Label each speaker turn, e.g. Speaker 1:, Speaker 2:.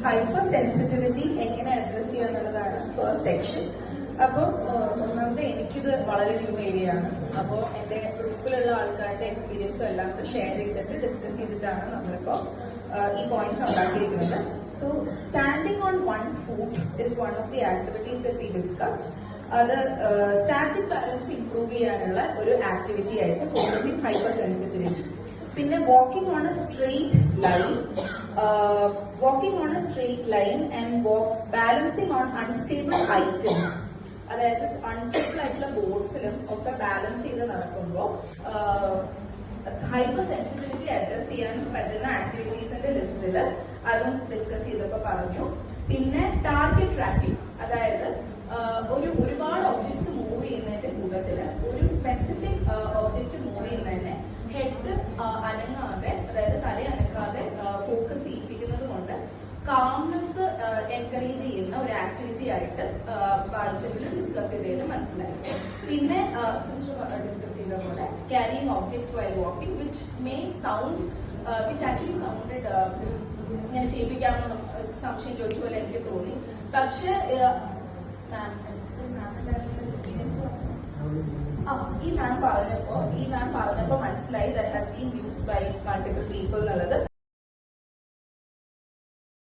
Speaker 1: Hyper sensitivity എങ്ങനെ address ചെയ്യുക എന്നുള്ളതാണ് ഫസ്റ്റ് സെക്ഷൻ. അപ്പോൾ ഒന്നാമത്തെ എനിക്കിത് വളരെ ന്യൂ ഏരിയ ആണ്. അപ്പോൾ എൻ്റെ ഗ്രൂപ്പിലുള്ള ആൾക്കാരുടെ എക്സ്പീരിയൻസും എല്ലാം കൂടെ ഷെയർ ചെയ്തിട്ട് ഡിസ്കസ് ചെയ്തിട്ടാണ് നമ്മളിപ്പോൾ ഈ പോയിന്റ്സ് ഉണ്ടാക്കിയിരിക്കുന്നത്. So standing on one foot is one of the activities that we discussed. അത് സ്റ്റാറ്റിക് ബാലൻസ് ഇംപ്രൂവ് ചെയ്യാനുള്ള ഒരു ആക്ടിവിറ്റി ആയിട്ട് ഫോക്കസിങ് ഹൈപ്പർ സെൻസിറ്റിവിറ്റി. പിന്നെ walking on a straight line and balancing on unstable items. അതായത് unstable ആയിട്ടുള്ള ബോർഡ്സിലും ഒക്കെ balance ചെയ്ത് നടക്കുമ്പോൾ ഹൈപ്പർ സെൻസിറ്റിവിറ്റി അഡ്രസ് ചെയ്യാൻ പറ്റുന്ന ആക്ടിവിറ്റീസിന്റെ ലിസ്റ്റിൽ അതും ഡിസ്കസ് ചെയ്തപ്പോൾ പറഞ്ഞു. പിന്നെ ടാർഗറ്റ് ട്രാക്കിംഗ്, അതായത് ഒരുപാട് ഒബ്ജക്ട്സ് മൂവ് ചെയ്യുന്നതിന്റെ കൂട്ടത്തിൽ ഒരു സ്പെസിഫിക് ഒബ്ജക്ട് മൂവ് ചെയ്യുന്നതിനെ ഹെഡ് അനങ്ങാതെ, അതായത് തല അനങ്ങാതെ ഫോക്കസ് ചെയ്യിപ്പിക്കുന്നത് കൊണ്ട് കാംനെസ് എൻകറേജ് ചെയ്യുന്ന ഒരു ആക്ടിവിറ്റി ആയിട്ട് വായിച്ചതിലും ഡിസ്കസ് ചെയ്തതിലും മനസ്സിലായി. പിന്നെ സിസ്റ്റർ ഡിസ്കസ് ചെയ്ത പോലെ carrying objects while walking which may sound which actually sounded ഇങ്ങനെ ചെയ്യിപ്പിക്കാമെന്ന് സംശയം ചോദിച്ച പോലെ എനിക്ക് തോന്നി. പക്ഷെ ഈ മാം പറഞ്ഞപ്പോ മനസ്സിലായി that has been used by multiple people എന്നുള്ളത്.